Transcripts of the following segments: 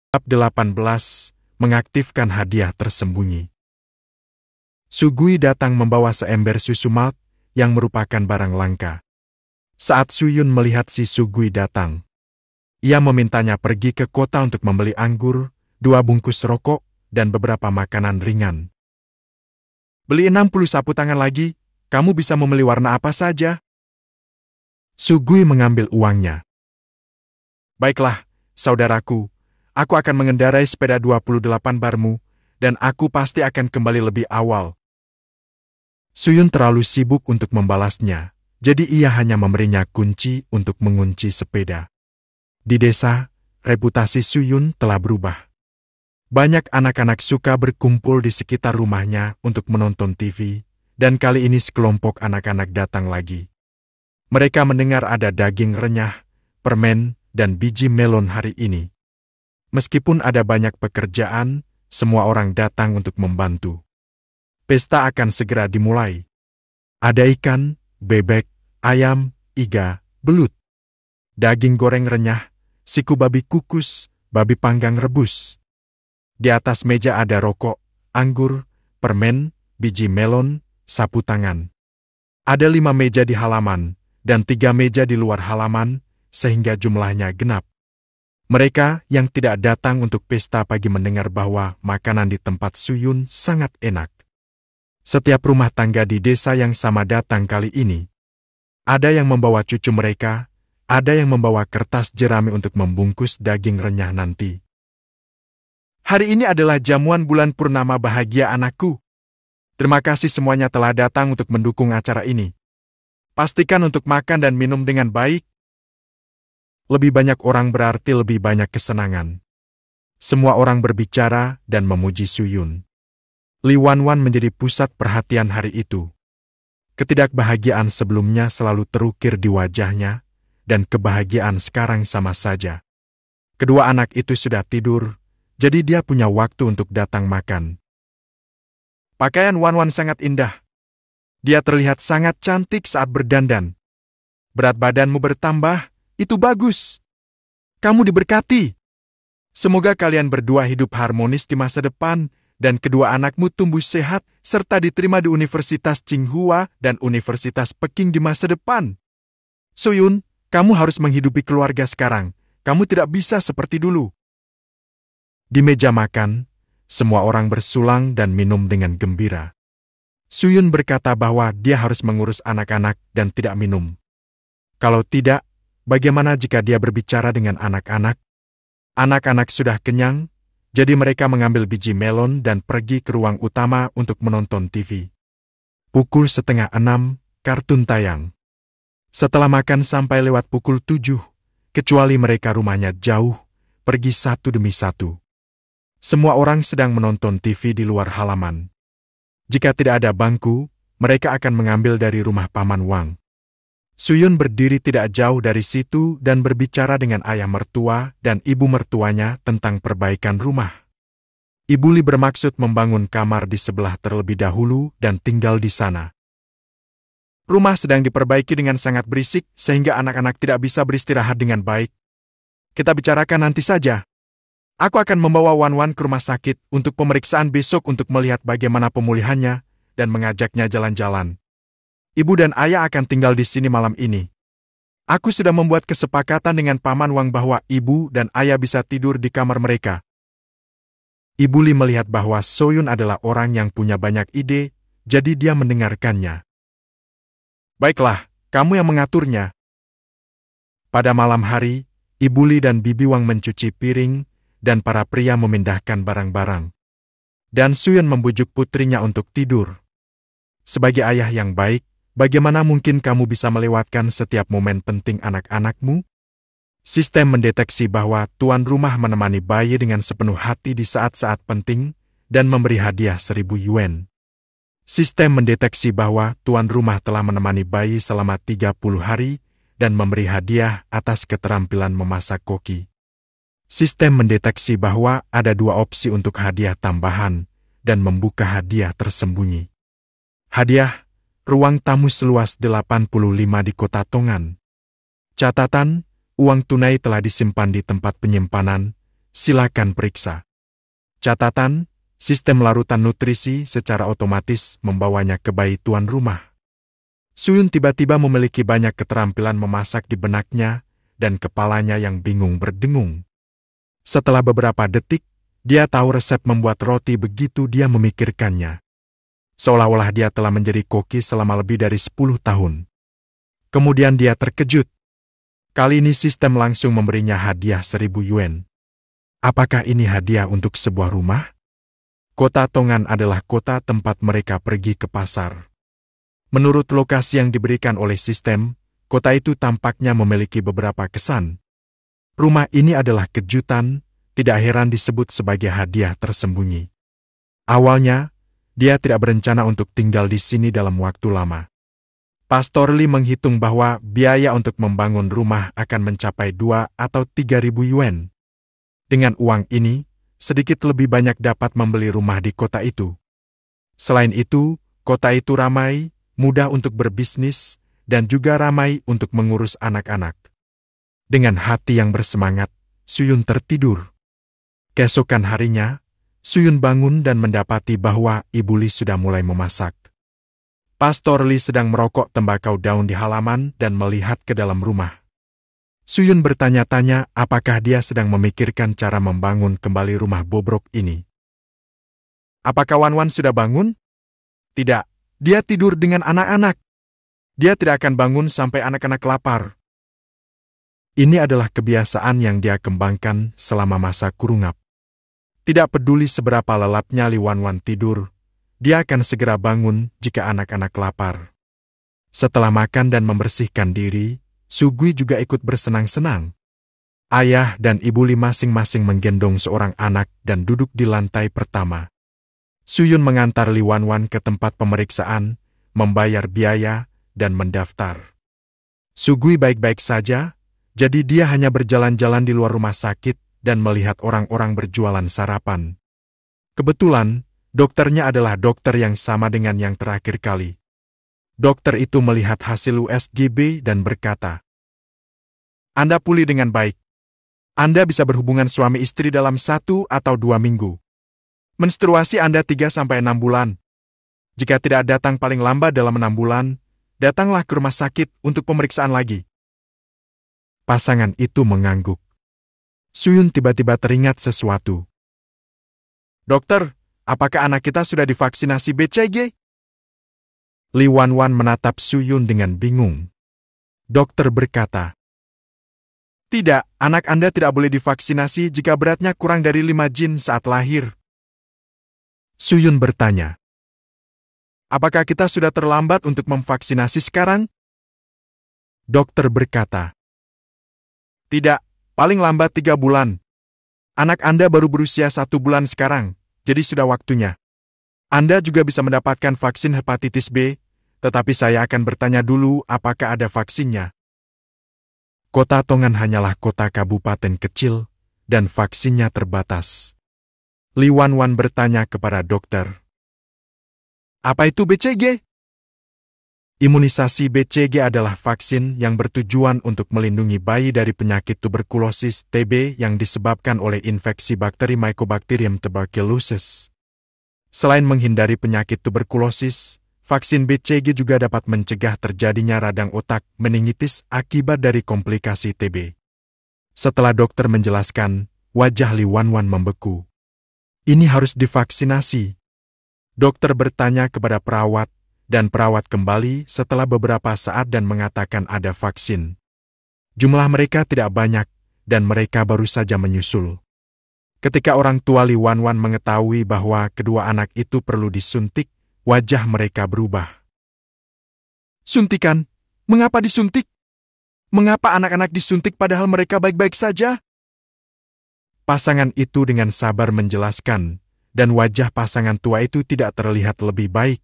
Bab 18. Mengaktifkan hadiah tersembunyi. Sugui datang membawa seember susu malt yang merupakan barang langka. Saat Suyun melihat si Sugui datang, ia memintanya pergi ke kota untuk membeli anggur, 2 bungkus rokok, dan beberapa makanan ringan. Beli 60 sapu tangan lagi, kamu bisa membeli warna apa saja. Sugui mengambil uangnya. Baiklah, saudaraku. Aku akan mengendarai sepeda 28 barmu, dan aku pasti akan kembali lebih awal. Suyun terlalu sibuk untuk membalasnya, jadi ia hanya memberinya kunci untuk mengunci sepeda. Di desa, reputasi Suyun telah berubah. Banyak anak-anak suka berkumpul di sekitar rumahnya untuk menonton TV, dan kali ini sekelompok anak-anak datang lagi. Mereka mendengar ada daging renyah, permen, dan biji melon hari ini. Meskipun ada banyak pekerjaan, semua orang datang untuk membantu. Pesta akan segera dimulai. Ada ikan, bebek, ayam, iga, belut, daging goreng renyah, siku babi kukus, babi panggang rebus. Di atas meja ada rokok, anggur, permen, biji melon, sapu tangan. Ada 5 meja di halaman, dan 3 meja di luar halaman, sehingga jumlahnya genap. Mereka yang tidak datang untuk pesta pagi mendengar bahwa makanan di tempat Suyun sangat enak. Setiap rumah tangga di desa yang sama datang kali ini. Ada yang membawa cucu mereka, ada yang membawa kertas jerami untuk membungkus daging renyah nanti. Hari ini adalah jamuan bulan purnama bahagia anakku. Terima kasih semuanya telah datang untuk mendukung acara ini. Pastikan untuk makan dan minum dengan baik. Lebih banyak orang berarti lebih banyak kesenangan. Semua orang berbicara dan memuji Suyun. Li Wanwan menjadi pusat perhatian hari itu. Ketidakbahagiaan sebelumnya selalu terukir di wajahnya, dan kebahagiaan sekarang sama saja. Kedua anak itu sudah tidur, jadi dia punya waktu untuk datang makan. Pakaian Wanwan sangat indah. Dia terlihat sangat cantik saat berdandan. Berat badanmu bertambah. Itu bagus. Kamu diberkati. Semoga kalian berdua hidup harmonis di masa depan, dan kedua anakmu tumbuh sehat, serta diterima di Universitas Tsinghua dan Universitas Peking di masa depan. Suyun, kamu harus menghidupi keluarga sekarang. Kamu tidak bisa seperti dulu. Di meja makan, semua orang bersulang dan minum dengan gembira. Suyun berkata bahwa dia harus mengurus anak-anak dan tidak minum. Kalau tidak, bagaimana jika dia berbicara dengan anak-anak? Anak-anak sudah kenyang, jadi mereka mengambil biji melon dan pergi ke ruang utama untuk menonton TV. Pukul 5:30, kartun tayang. Setelah makan sampai lewat pukul 7, kecuali mereka rumahnya jauh, pergi satu demi satu. Semua orang sedang menonton TV di luar halaman. Jika tidak ada bangku, mereka akan mengambil dari rumah Paman Wang. Suyun berdiri tidak jauh dari situ dan berbicara dengan ayah mertua dan ibu mertuanya tentang perbaikan rumah. Ibu Li bermaksud membangun kamar di sebelah terlebih dahulu dan tinggal di sana. Rumah sedang diperbaiki dengan sangat berisik sehingga anak-anak tidak bisa beristirahat dengan baik. Kita bicarakan nanti saja. Aku akan membawa Wanwan ke rumah sakit untuk pemeriksaan besok untuk melihat bagaimana pemulihannya dan mengajaknya jalan-jalan. Ibu dan ayah akan tinggal di sini malam ini. Aku sudah membuat kesepakatan dengan Paman Wang bahwa ibu dan ayah bisa tidur di kamar mereka. Ibu Li melihat bahwa Suyun adalah orang yang punya banyak ide, jadi dia mendengarkannya. Baiklah, kamu yang mengaturnya. Pada malam hari, Ibu Li dan Bibi Wang mencuci piring, dan para pria memindahkan barang-barang. Dan Suyun membujuk putrinya untuk tidur. Sebagai ayah yang baik, bagaimana mungkin kamu bisa melewatkan setiap momen penting anak-anakmu? Sistem mendeteksi bahwa tuan rumah menemani bayi dengan sepenuh hati di saat-saat penting dan memberi hadiah 1.000 yuan. Sistem mendeteksi bahwa tuan rumah telah menemani bayi selama 30 hari dan memberi hadiah atas keterampilan memasak koki. Sistem mendeteksi bahwa ada 2 opsi untuk hadiah tambahan dan membuka hadiah tersembunyi. Hadiah, ruang tamu seluas 85 di kota Tongan. Catatan, uang tunai telah disimpan di tempat penyimpanan, silakan periksa. Catatan, sistem larutan nutrisi secara otomatis membawanya ke bayi tuan rumah. Suyun tiba-tiba memiliki banyak keterampilan memasak di benaknya, dan kepalanya yang bingung berdengung. Setelah beberapa detik, dia tahu resep membuat roti begitu dia memikirkannya. Seolah-olah dia telah menjadi koki selama lebih dari 10 tahun. Kemudian dia terkejut. Kali ini sistem langsung memberinya hadiah 1.000 yuan. Apakah ini hadiah untuk sebuah rumah? Kota Tongan adalah kota tempat mereka pergi ke pasar. Menurut lokasi yang diberikan oleh sistem, kota itu tampaknya memiliki beberapa kesan. Rumah ini adalah kejutan, tidak heran disebut sebagai hadiah tersembunyi. Awalnya, dia tidak berencana untuk tinggal di sini dalam waktu lama. Pastor Li menghitung bahwa biaya untuk membangun rumah akan mencapai 2 atau 3.000 yuan. Dengan uang ini, sedikit lebih banyak dapat membeli rumah di kota itu. Selain itu, kota itu ramai, mudah untuk berbisnis, dan juga ramai untuk mengurus anak-anak. Dengan hati yang bersemangat, Suyun tertidur. Keesokan harinya, Suyun bangun dan mendapati bahwa Ibu Li sudah mulai memasak. Pastor Li sedang merokok tembakau daun di halaman dan melihat ke dalam rumah. Suyun bertanya-tanya apakah dia sedang memikirkan cara membangun kembali rumah bobrok ini. Apakah Wan Wan sudah bangun? Tidak, dia tidur dengan anak-anak. Dia tidak akan bangun sampai anak-anak lapar. Ini adalah kebiasaan yang dia kembangkan selama masa kurungap. Tidak peduli seberapa lelapnya Li Wan Wan tidur, dia akan segera bangun jika anak-anak lapar. Setelah makan dan membersihkan diri, Sugui juga ikut bersenang-senang. Ayah dan Ibu Li masing-masing menggendong seorang anak dan duduk di lantai pertama. Suyun mengantar Li Wan Wan ke tempat pemeriksaan, membayar biaya, dan mendaftar. Sugui baik-baik saja, jadi dia hanya berjalan-jalan di luar rumah sakit dan melihat orang-orang berjualan sarapan. Kebetulan, dokternya adalah dokter yang sama dengan yang terakhir kali. Dokter itu melihat hasil USGB dan berkata, "Anda pulih dengan baik. Anda bisa berhubungan suami istri dalam 1 atau 2 minggu. Menstruasi Anda 3-6 bulan. Jika tidak datang paling lambat dalam 6 bulan, datanglah ke rumah sakit untuk pemeriksaan lagi." Pasangan itu mengangguk. Suyun tiba-tiba teringat sesuatu. "Dokter, apakah anak kita sudah divaksinasi BCG?" Li Wan Wan menatap Suyun dengan bingung. Dokter berkata, "Tidak, anak Anda tidak boleh divaksinasi jika beratnya kurang dari 5 jin saat lahir." Suyun bertanya, "Apakah kita sudah terlambat untuk memvaksinasi sekarang?" Dokter berkata, "Tidak, paling lambat 3 bulan. Anak Anda baru berusia 1 bulan sekarang, jadi sudah waktunya. Anda juga bisa mendapatkan vaksin hepatitis B, tetapi saya akan bertanya dulu apakah ada vaksinnya." Kota Tongan hanyalah kota kabupaten kecil, dan vaksinnya terbatas. Li Wan Wan bertanya kepada dokter, "Apa itu BCG?" Imunisasi BCG adalah vaksin yang bertujuan untuk melindungi bayi dari penyakit tuberkulosis TB yang disebabkan oleh infeksi bakteri Mycobacterium tuberculosis. Selain menghindari penyakit tuberkulosis, vaksin BCG juga dapat mencegah terjadinya radang otak meningitis akibat dari komplikasi TB. Setelah dokter menjelaskan, wajah Li Wan Wan membeku. "Ini harus divaksinasi." Dokter bertanya kepada perawat, dan perawat kembali setelah beberapa saat dan mengatakan ada vaksin. Jumlah mereka tidak banyak, dan mereka baru saja menyusul. Ketika orang tua Li Wan Wan mengetahui bahwa kedua anak itu perlu disuntik, wajah mereka berubah. "Suntikan? Mengapa disuntik? Mengapa anak-anak disuntik padahal mereka baik-baik saja?" Pasangan itu dengan sabar menjelaskan, dan wajah pasangan tua itu tidak terlihat lebih baik.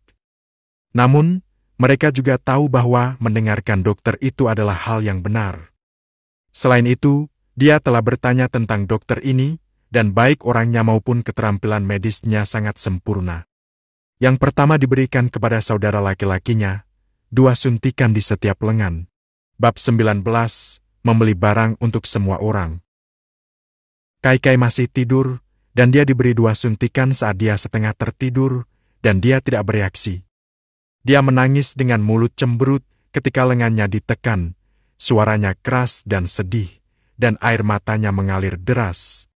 Namun, mereka juga tahu bahwa mendengarkan dokter itu adalah hal yang benar. Selain itu, dia telah bertanya tentang dokter ini, dan baik orangnya maupun keterampilan medisnya sangat sempurna. Yang pertama diberikan kepada saudara laki-lakinya, 2 suntikan di setiap lengan. Bab 19, membeli barang untuk semua orang. Kai masih tidur, dan dia diberi 2 suntikan saat dia setengah tertidur, dan dia tidak bereaksi. Dia menangis dengan mulut cemberut ketika lengannya ditekan, suaranya keras dan sedih, dan air matanya mengalir deras.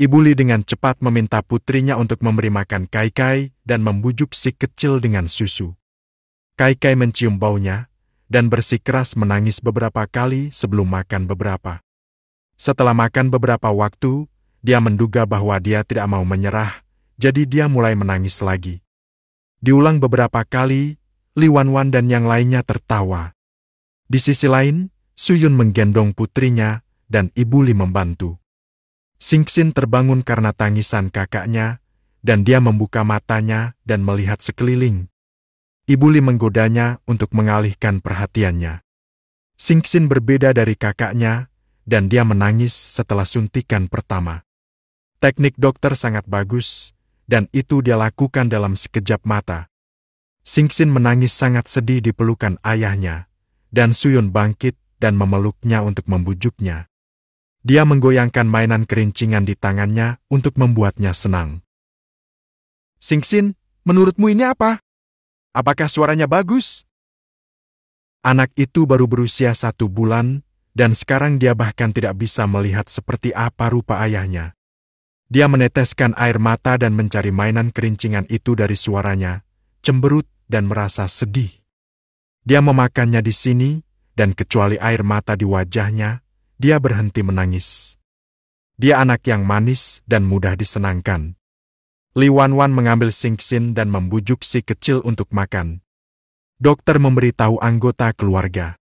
Ibu Li dengan cepat meminta putrinya untuk memberi makan Kai dan membujuk si kecil dengan susu. Kai mencium baunya, dan bersikeras menangis beberapa kali sebelum makan beberapa. Setelah makan beberapa waktu, dia menduga bahwa dia tidak mau menyerah, jadi dia mulai menangis lagi. Diulang beberapa kali, Li Wanwan dan yang lainnya tertawa. Di sisi lain, Suyun menggendong putrinya, dan Ibu Li membantu. Singxin terbangun karena tangisan kakaknya, dan dia membuka matanya dan melihat sekeliling. Ibu Li menggodanya untuk mengalihkan perhatiannya. Singxin berbeda dari kakaknya, dan dia menangis setelah suntikan pertama. Teknik dokter sangat bagus, dan itu dia lakukan dalam sekejap mata. Singxin menangis sangat sedih di pelukan ayahnya, dan Suyun bangkit dan memeluknya untuk membujuknya. Dia menggoyangkan mainan kerincingan di tangannya untuk membuatnya senang. Singxin, menurutmu ini apa? Apakah suaranya bagus? Anak itu baru berusia 1 bulan, dan sekarang dia bahkan tidak bisa melihat seperti apa rupa ayahnya. Dia meneteskan air mata dan mencari mainan kerincingan itu dari suaranya, cemberut dan merasa sedih. Dia memakannya di sini, dan kecuali air mata di wajahnya, dia berhenti menangis. Dia anak yang manis dan mudah disenangkan. Li Wanwan mengambil Singxin dan membujuk si kecil untuk makan. Dokter memberitahu anggota keluarga.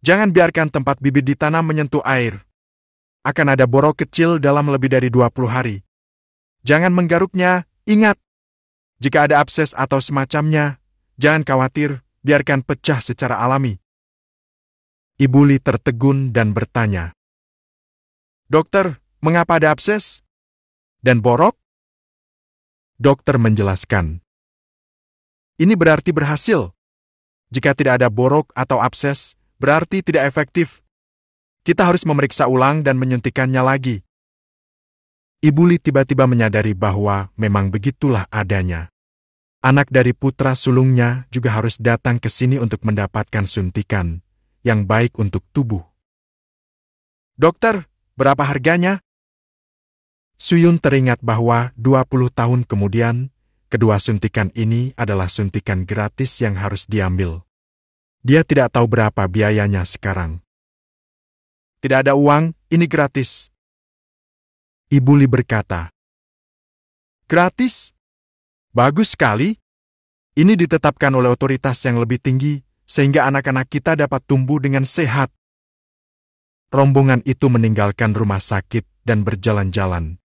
Jangan biarkan tempat bibit ditanam menyentuh air. Akan ada borok kecil dalam lebih dari 20 hari. Jangan menggaruknya, ingat. Jika ada abses atau semacamnya, jangan khawatir, biarkan pecah secara alami. Ibu Li tertegun dan bertanya. Dokter, mengapa ada abses? Dan borok? Dokter menjelaskan. Ini berarti berhasil. Jika tidak ada borok atau abses, berarti tidak efektif. Kita harus memeriksa ulang dan menyuntikannya lagi. Ibu Li tiba-tiba menyadari bahwa memang begitulah adanya. Anak dari putra sulungnya juga harus datang ke sini untuk mendapatkan suntikan yang baik untuk tubuh. Dokter, berapa harganya? Suyun teringat bahwa 20 tahun kemudian, kedua suntikan ini adalah suntikan gratis yang harus diambil. Dia tidak tahu berapa biayanya sekarang. Tidak ada uang, ini gratis. Ibu Li berkata. Gratis? Bagus sekali. Ini ditetapkan oleh otoritas yang lebih tinggi, sehingga anak-anak kita dapat tumbuh dengan sehat. Rombongan itu meninggalkan rumah sakit dan berjalan-jalan.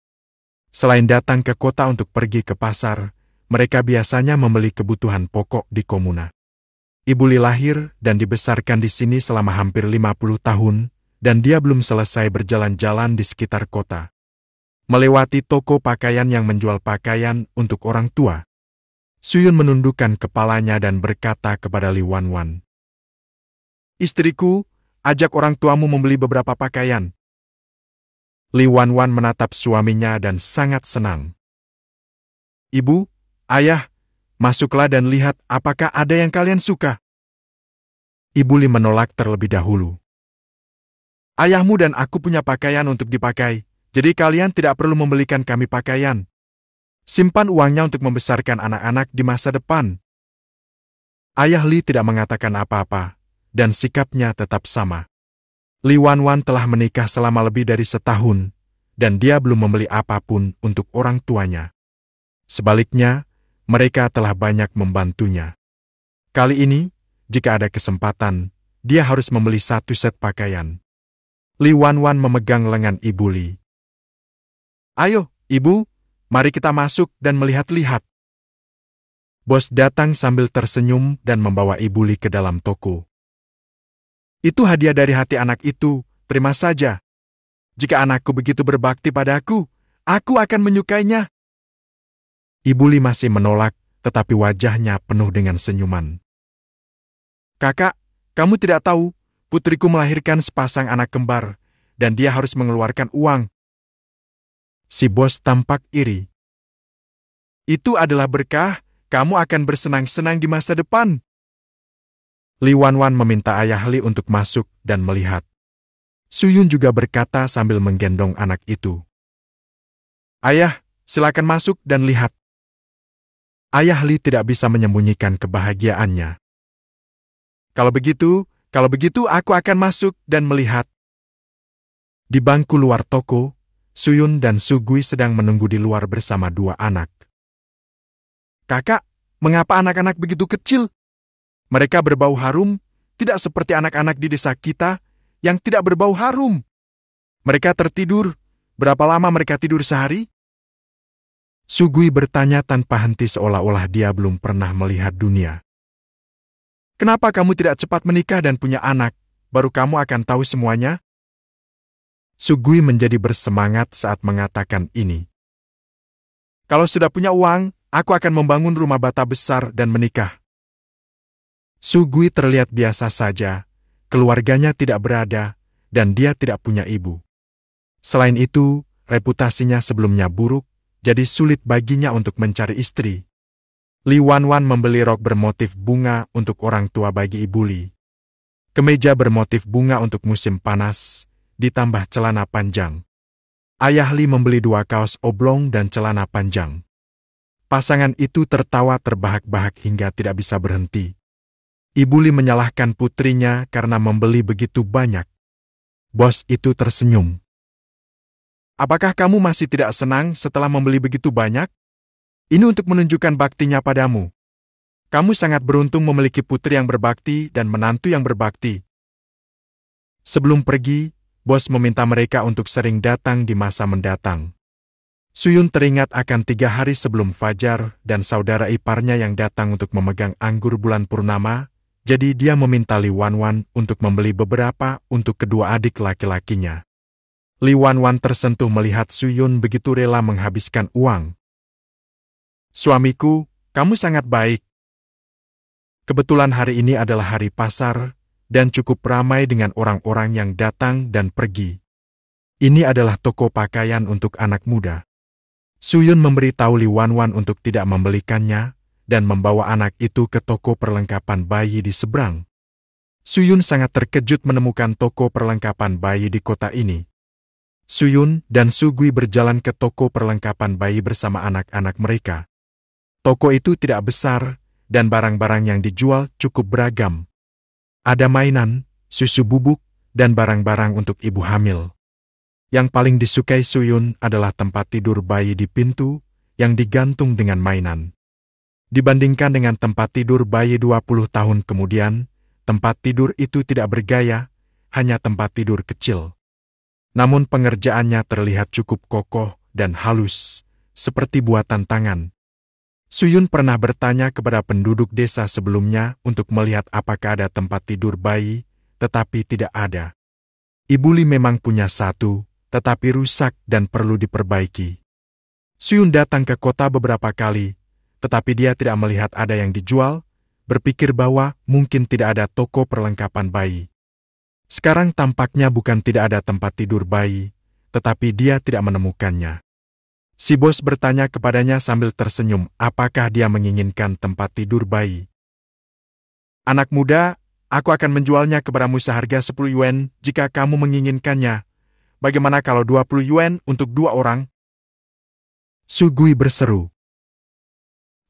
Selain datang ke kota untuk pergi ke pasar, mereka biasanya membeli kebutuhan pokok di komuna. Ibu Li lahir dan dibesarkan di sini selama hampir 50 tahun, dan dia belum selesai berjalan-jalan di sekitar kota. Melewati toko pakaian yang menjual pakaian untuk orang tua. Suyun menundukkan kepalanya dan berkata kepada Li Wanwan. Istriku, ajak orang tuamu membeli beberapa pakaian. Li Wanwan menatap suaminya dan sangat senang. Ibu, ayah, masuklah dan lihat apakah ada yang kalian suka. Ibu Li menolak terlebih dahulu. Ayahmu dan aku punya pakaian untuk dipakai, jadi kalian tidak perlu membelikan kami pakaian. Simpan uangnya untuk membesarkan anak-anak di masa depan. Ayah Li tidak mengatakan apa-apa, dan sikapnya tetap sama. Li Wanwan telah menikah selama lebih dari setahun, dan dia belum membeli apapun untuk orang tuanya. Sebaliknya, mereka telah banyak membantunya. Kali ini, jika ada kesempatan, dia harus membeli 1 set pakaian. Li Wanwan memegang lengan Ibu Li. Ayo, Ibu, mari kita masuk dan melihat-lihat. Bos datang sambil tersenyum dan membawa Ibu Li ke dalam toko. Itu hadiah dari hati anak itu, terima saja. Jika anakku begitu berbakti padaku, aku akan menyukainya. Ibu Li masih menolak, tetapi wajahnya penuh dengan senyuman. Kakak, kamu tidak tahu, putriku melahirkan sepasang anak kembar, dan dia harus mengeluarkan uang. Si bos tampak iri. Itu adalah berkah, kamu akan bersenang-senang di masa depan. Li Wanwan meminta ayah Li untuk masuk dan melihat. Suyun juga berkata sambil menggendong anak itu. Ayah, silakan masuk dan lihat. Ayah Li tidak bisa menyembunyikan kebahagiaannya. Kalau begitu aku akan masuk dan melihat. Di bangku luar toko, Suyun dan Sugui sedang menunggu di luar bersama dua anak. Kakak, mengapa anak-anak begitu kecil? Mereka berbau harum, tidak seperti anak-anak di desa kita yang tidak berbau harum. Mereka tertidur. Berapa lama mereka tidur sehari? Sugui bertanya tanpa henti seolah-olah dia belum pernah melihat dunia. Kenapa kamu tidak cepat menikah dan punya anak, baru kamu akan tahu semuanya? Sugui menjadi bersemangat saat mengatakan ini. Kalau sudah punya uang, aku akan membangun rumah bata besar dan menikah. Sugui terlihat biasa saja, keluarganya tidak berada, dan dia tidak punya ibu. Selain itu, reputasinya sebelumnya buruk, jadi sulit baginya untuk mencari istri. Li Wanwan membeli rok bermotif bunga untuk orang tua bagi Ibu Li. Kemeja bermotif bunga untuk musim panas, ditambah celana panjang. Ayah Li membeli 2 kaos oblong dan celana panjang. Pasangan itu tertawa terbahak-bahak hingga tidak bisa berhenti. Ibu Li menyalahkan putrinya karena membeli begitu banyak. Bos itu tersenyum. Apakah kamu masih tidak senang setelah membeli begitu banyak? Ini untuk menunjukkan baktinya padamu. Kamu sangat beruntung memiliki putri yang berbakti dan menantu yang berbakti. Sebelum pergi, bos meminta mereka untuk sering datang di masa mendatang. Suyun teringat akan 3 hari sebelum fajar dan saudara iparnya yang datang untuk memegang anggur bulan purnama, jadi dia meminta Li Wanwan untuk membeli beberapa untuk kedua adik laki-lakinya. Li Wanwan tersentuh melihat Suyun begitu rela menghabiskan uang. Suamiku, kamu sangat baik. Kebetulan hari ini adalah hari pasar, dan cukup ramai dengan orang-orang yang datang dan pergi. Ini adalah toko pakaian untuk anak muda. Suyun memberitahu Li Wanwan untuk tidak membelikannya, dan membawa anak itu ke toko perlengkapan bayi di seberang. Suyun sangat terkejut menemukan toko perlengkapan bayi di kota ini. Suyun dan Sugui berjalan ke toko perlengkapan bayi bersama anak-anak mereka. Toko itu tidak besar, dan barang-barang yang dijual cukup beragam. Ada mainan, susu bubuk, dan barang-barang untuk ibu hamil. Yang paling disukai Suyun adalah tempat tidur bayi di pintu, yang digantung dengan mainan. Dibandingkan dengan tempat tidur bayi 20 tahun kemudian, tempat tidur itu tidak bergaya, hanya tempat tidur kecil. Namun pengerjaannya terlihat cukup kokoh dan halus, seperti buatan tangan. Suyun pernah bertanya kepada penduduk desa sebelumnya untuk melihat apakah ada tempat tidur bayi, tetapi tidak ada. Ibu Li memang punya satu, tetapi rusak dan perlu diperbaiki. Suyun datang ke kota beberapa kali, tetapi dia tidak melihat ada yang dijual, berpikir bahwa mungkin tidak ada toko perlengkapan bayi. Sekarang tampaknya bukan tidak ada tempat tidur bayi, tetapi dia tidak menemukannya. Si bos bertanya kepadanya sambil tersenyum, apakah dia menginginkan tempat tidur bayi. Anak muda, aku akan menjualnya kepadamu seharga 10 yuan jika kamu menginginkannya. Bagaimana kalau 20 yuan untuk 2 orang? Sugui berseru.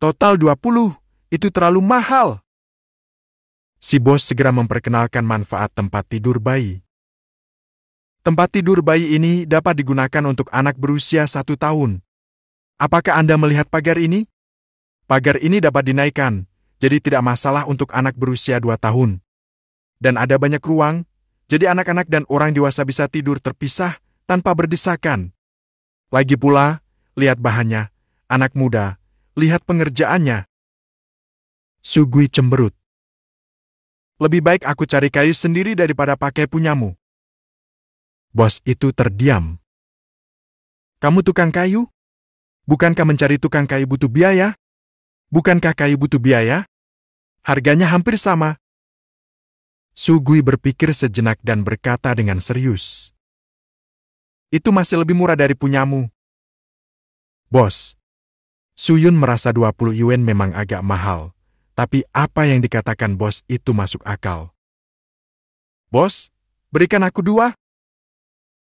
Total 20, itu terlalu mahal. Si bos segera memperkenalkan manfaat tempat tidur bayi. Tempat tidur bayi ini dapat digunakan untuk anak berusia 1 tahun. Apakah Anda melihat pagar ini? Pagar ini dapat dinaikkan, jadi tidak masalah untuk anak berusia 2 tahun. Dan ada banyak ruang, jadi anak-anak dan orang dewasa bisa tidur terpisah tanpa berdesakan. Lagi pula, lihat bahannya, anak muda, lihat pengerjaannya. Sugui cemberut. Lebih baik aku cari kayu sendiri daripada pakai punyamu. Bos itu terdiam. Kamu tukang kayu? Bukankah mencari tukang kayu butuh biaya? Bukankah kayu butuh biaya? Harganya hampir sama. Sugui berpikir sejenak dan berkata dengan serius. Itu masih lebih murah dari punyamu. Bos, Suyun merasa 20 yuan memang agak mahal, tapi apa yang dikatakan bos itu masuk akal. Bos, berikan aku 2.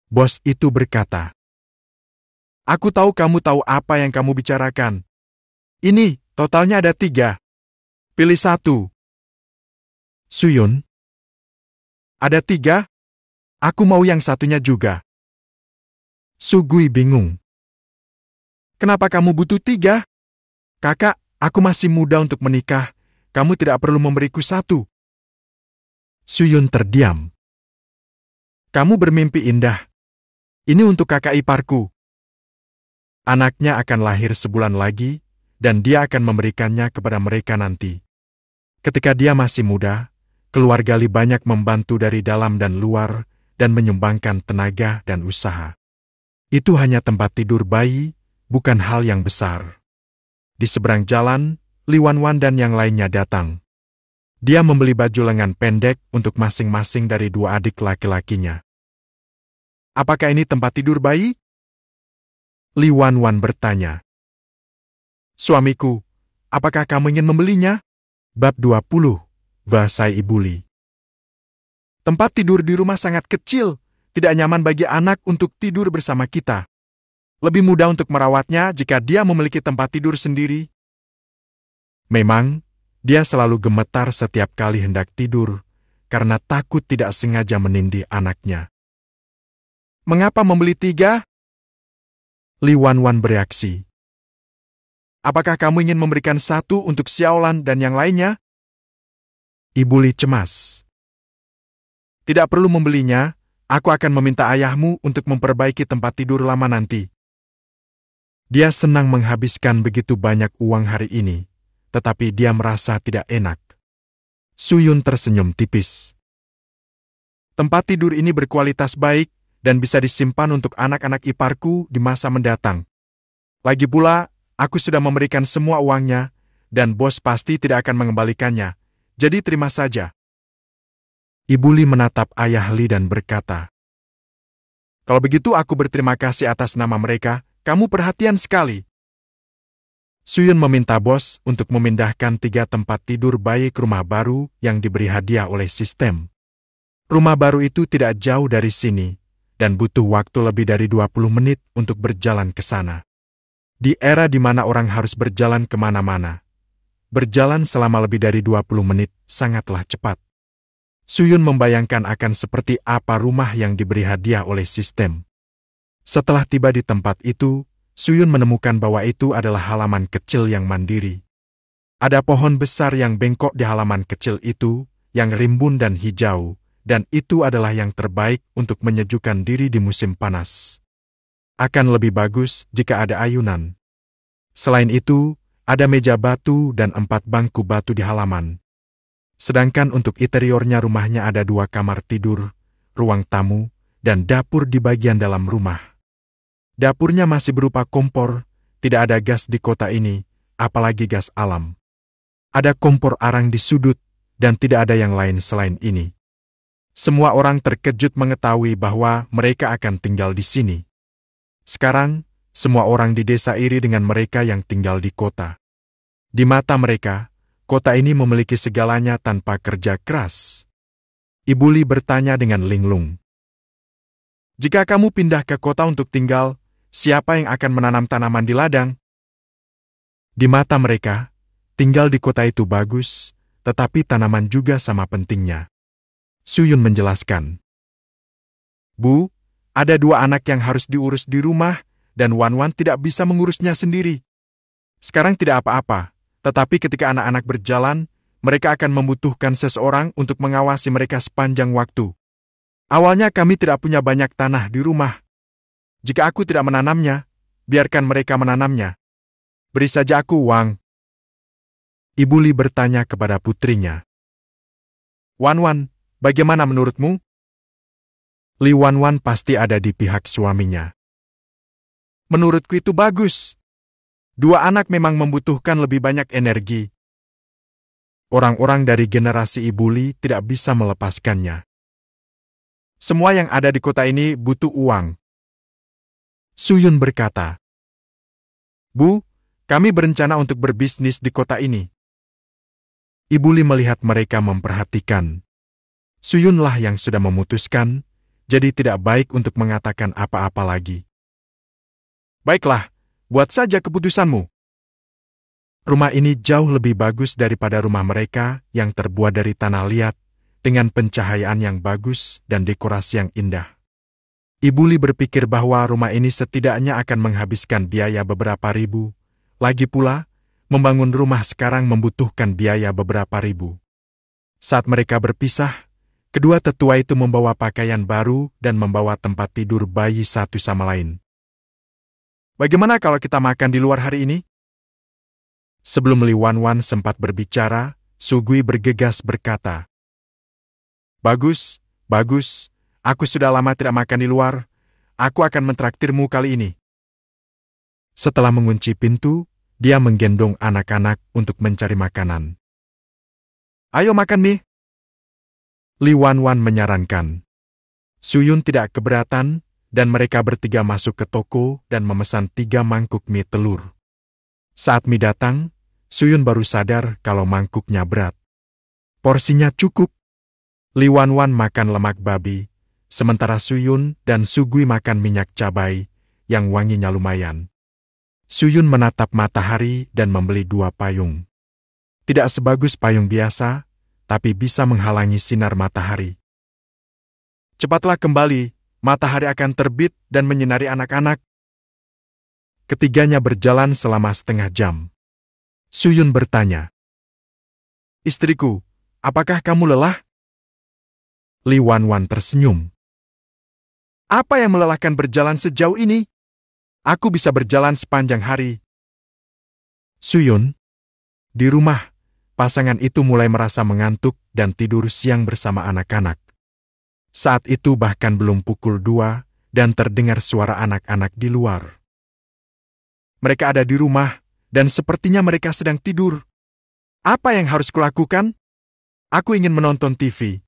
Bos itu berkata. Aku tahu kamu tahu apa yang kamu bicarakan. Ini, totalnya ada 3. Pilih 1. Suyun. Ada 3? Aku mau yang satunya juga. Sugui bingung. Kenapa kamu butuh 3? Kakak, aku masih muda untuk menikah. Kamu tidak perlu memberiku 1. Suyun terdiam. Kamu bermimpi indah. Ini untuk kakak iparku. Anaknya akan lahir sebulan lagi, dan dia akan memberikannya kepada mereka nanti. Ketika dia masih muda, keluarga Li banyak membantu dari dalam dan luar, dan menyumbangkan tenaga dan usaha. Itu hanya tempat tidur bayi, bukan hal yang besar. Di seberang jalan, Li Wanwan dan yang lainnya datang. Dia membeli baju lengan pendek untuk masing-masing dari 2 adik laki-lakinya. Apakah ini tempat tidur bayi? Li Wanwan bertanya. Suamiku, apakah kamu ingin membelinya? Bab 20, bahasa Ibu Li. Tempat tidur di rumah sangat kecil, tidak nyaman bagi anak untuk tidur bersama kita. Lebih mudah untuk merawatnya jika dia memiliki tempat tidur sendiri. Memang, dia selalu gemetar setiap kali hendak tidur, karena takut tidak sengaja menindih anaknya. Mengapa membeli 3? Li Wanwan bereaksi. Apakah kamu ingin memberikan 1 untuk Xiaolan dan yang lainnya? Ibu Li cemas. Tidak perlu membelinya, aku akan meminta ayahmu untuk memperbaiki tempat tidur lama nanti. Dia senang menghabiskan begitu banyak uang hari ini, tetapi dia merasa tidak enak. Suyun tersenyum tipis. Tempat tidur ini berkualitas baik dan bisa disimpan untuk anak-anak iparku di masa mendatang. Lagi pula, aku sudah memberikan semua uangnya, dan bos pasti tidak akan mengembalikannya, jadi terima saja. Ibu Li menatap ayah Li dan berkata, kalau begitu aku berterima kasih atas nama mereka. Kamu perhatian sekali. Suyun meminta bos untuk memindahkan 3 tempat tidur bayi ke rumah baru yang diberi hadiah oleh sistem. Rumah baru itu tidak jauh dari sini, dan butuh waktu lebih dari 20 menit untuk berjalan ke sana. Di era di mana orang harus berjalan kemana-mana, berjalan selama lebih dari 20 menit sangatlah cepat. Suyun membayangkan akan seperti apa rumah yang diberi hadiah oleh sistem. Setelah tiba di tempat itu, Suyun menemukan bahwa itu adalah halaman kecil yang mandiri. Ada pohon besar yang bengkok di halaman kecil itu, yang rimbun dan hijau, dan itu adalah yang terbaik untuk menyejukkan diri di musim panas. Akan lebih bagus jika ada ayunan. Selain itu, ada meja batu dan 4 bangku batu di halaman. Sedangkan untuk interiornya rumahnya ada 2 kamar tidur, ruang tamu, dan dapur di bagian dalam rumah. Dapurnya masih berupa kompor, tidak ada gas di kota ini, apalagi gas alam. Ada kompor arang di sudut, dan tidak ada yang lain selain ini. Semua orang terkejut mengetahui bahwa mereka akan tinggal di sini. Sekarang, semua orang di desa iri dengan mereka yang tinggal di kota. Di mata mereka, kota ini memiliki segalanya tanpa kerja keras. Ibu Li bertanya dengan linglung. Jika kamu pindah ke kota untuk tinggal, siapa yang akan menanam tanaman di ladang? Di mata mereka, tinggal di kota itu bagus, tetapi tanaman juga sama pentingnya. Suyun menjelaskan. Bu, ada 2 anak yang harus diurus di rumah, dan Wanwan tidak bisa mengurusnya sendiri. Sekarang tidak apa-apa, tetapi ketika anak-anak berjalan, mereka akan membutuhkan seseorang untuk mengawasi mereka sepanjang waktu. Awalnya kami tidak punya banyak tanah di rumah. Jika aku tidak menanamnya, biarkan mereka menanamnya. Beri saja aku uang. Ibu Li bertanya kepada putrinya. Wanwan, bagaimana menurutmu? Li Wanwan pasti ada di pihak suaminya. Menurutku itu bagus. 2 anak memang membutuhkan lebih banyak energi. Orang-orang dari generasi Ibu Li tidak bisa melepaskannya. Semua yang ada di kota ini butuh uang. Suyun berkata. Bu, kami berencana untuk berbisnis di kota ini. Ibu Li melihat mereka memperhatikan. Suyunlah yang sudah memutuskan, jadi tidak baik untuk mengatakan apa-apa lagi. Baiklah, buat saja keputusanmu. Rumah ini jauh lebih bagus daripada rumah mereka yang terbuat dari tanah liat, dengan pencahayaan yang bagus dan dekorasi yang indah. Ibu Li berpikir bahwa rumah ini setidaknya akan menghabiskan biaya beberapa ribu. Lagi pula, membangun rumah sekarang membutuhkan biaya beberapa ribu. Saat mereka berpisah, kedua tetua itu membawa pakaian baru dan membawa tempat tidur bayi satu sama lain. Bagaimana kalau kita makan di luar hari ini? Sebelum Li Wanwan sempat berbicara, Su Gui bergegas berkata, Bagus, bagus, aku sudah lama tidak makan di luar, aku akan mentraktirmu kali ini. Setelah mengunci pintu, dia menggendong anak-anak untuk mencari makanan. Ayo makan nih. Li Wanwan menyarankan. Suyun tidak keberatan, dan mereka bertiga masuk ke toko dan memesan 3 mangkuk mie telur. Saat mie datang, Suyun baru sadar kalau mangkuknya berat. Porsinya cukup. Li Wanwan makan lemak babi, sementara Suyun dan Sugui makan minyak cabai, yang wanginya lumayan. Suyun menatap matahari dan membeli 2 payung. Tidak sebagus payung biasa, tapi bisa menghalangi sinar matahari. Cepatlah kembali, matahari akan terbit dan menyinari anak-anak. Ketiganya berjalan selama setengah jam. Suyun bertanya, Istriku, apakah kamu lelah? Li Wanwan tersenyum. Apa yang melelahkan berjalan sejauh ini? Aku bisa berjalan sepanjang hari. Suyun, di rumah, pasangan itu mulai merasa mengantuk dan tidur siang bersama anak-anak. Saat itu bahkan belum pukul 2 dan terdengar suara anak-anak di luar. Mereka ada di rumah dan sepertinya mereka sedang tidur. Apa yang harus kulakukan? Aku ingin menonton TV.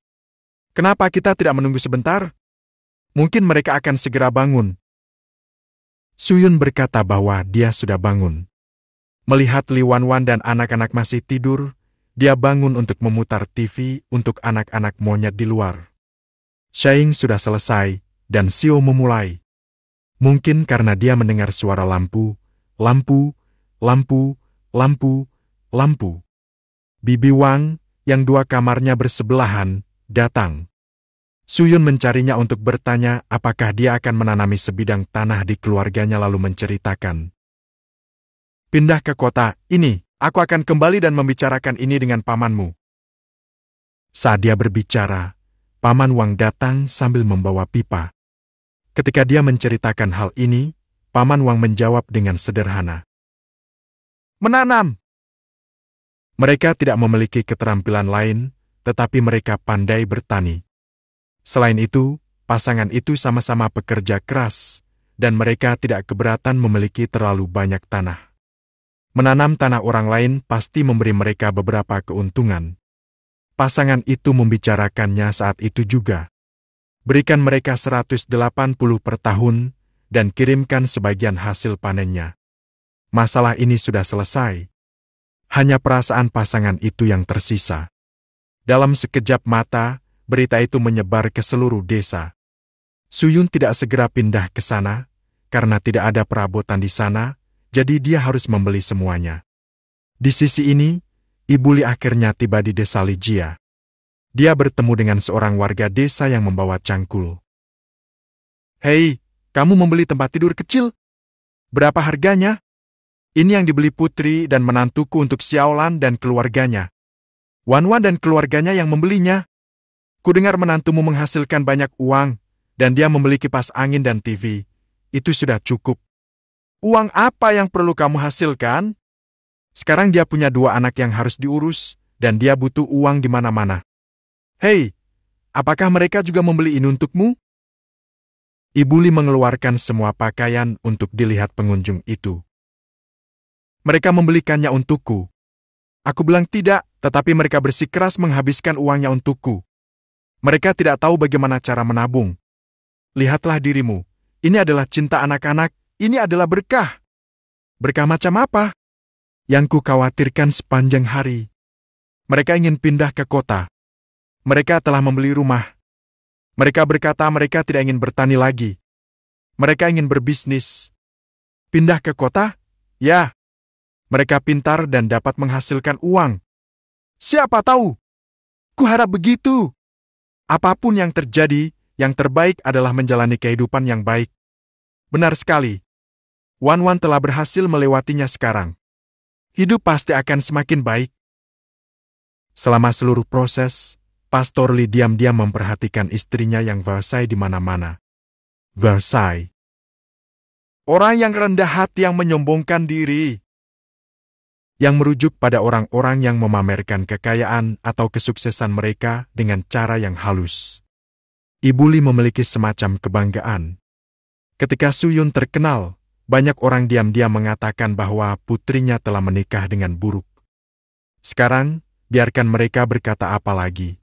Kenapa kita tidak menunggu sebentar? Mungkin mereka akan segera bangun. Suyun berkata bahwa dia sudah bangun. Melihat Li Wanwan dan anak-anak masih tidur, dia bangun untuk memutar TV untuk anak-anak monyet di luar. Shaing sudah selesai, dan Xiao memulai. Mungkin karena dia mendengar suara lampu, lampu, lampu, lampu, lampu. Bibi Wang, yang 2 kamarnya bersebelahan, datang. Suyun mencarinya untuk bertanya apakah dia akan menanami sebidang tanah di keluarganya lalu menceritakan. Pindah ke kota, ini, aku akan kembali dan membicarakan ini dengan pamanmu. Saat dia berbicara, Paman Wang datang sambil membawa pipa. Ketika dia menceritakan hal ini, Paman Wang menjawab dengan sederhana. Menanam. Mereka tidak memiliki keterampilan lain, tetapi mereka pandai bertani. Selain itu, pasangan itu sama-sama pekerja keras, dan mereka tidak keberatan memiliki terlalu banyak tanah. Menanam tanah orang lain pasti memberi mereka beberapa keuntungan. Pasangan itu membicarakannya saat itu juga. Berikan mereka 180 per tahun, dan kirimkan sebagian hasil panennya. Masalah ini sudah selesai. Hanya perasaan pasangan itu yang tersisa. Dalam sekejap mata, berita itu menyebar ke seluruh desa. Suyun tidak segera pindah ke sana, karena tidak ada perabotan di sana, jadi dia harus membeli semuanya. Di sisi ini, Ibu Li akhirnya tiba di desa Lijia. Dia bertemu dengan seorang warga desa yang membawa cangkul. Hei, kamu membeli tempat tidur kecil? Berapa harganya? Ini yang dibeli putri dan menantuku untuk Xiaolan dan keluarganya. Wanwan dan keluarganya yang membelinya. Kudengar menantumu menghasilkan banyak uang, dan dia membeli kipas angin dan TV. Itu sudah cukup. Uang apa yang perlu kamu hasilkan? Sekarang dia punya 2 anak yang harus diurus, dan dia butuh uang di mana-mana. Hei, apakah mereka juga membeli ini untukmu? Ibu Li mengeluarkan semua pakaian untuk dilihat pengunjung itu. Mereka membelikannya untukku. Aku bilang tidak, tetapi mereka bersikeras menghabiskan uangnya untukku. Mereka tidak tahu bagaimana cara menabung. Lihatlah dirimu, ini adalah cinta anak-anak, ini adalah berkah. Berkah macam apa? Yang ku khawatirkan sepanjang hari. Mereka ingin pindah ke kota. Mereka telah membeli rumah. Mereka berkata mereka tidak ingin bertani lagi. Mereka ingin berbisnis. Pindah ke kota? Ya. Mereka pintar dan dapat menghasilkan uang. Siapa tahu? Kuharap begitu. Apapun yang terjadi, yang terbaik adalah menjalani kehidupan yang baik. Benar sekali. Wan telah berhasil melewatinya sekarang. Hidup pasti akan semakin baik. Selama seluruh proses, Pastor Li diam-diam memperhatikan istrinya yang Versailles di mana-mana. Versailles. Orang yang rendah hati yang menyombongkan diri. Yang merujuk pada orang-orang yang memamerkan kekayaan atau kesuksesan mereka dengan cara yang halus. Ibu Li memiliki semacam kebanggaan. Ketika Suyun terkenal, banyak orang diam-diam mengatakan bahwa putrinya telah menikah dengan buruk. Sekarang, biarkan mereka berkata apa lagi.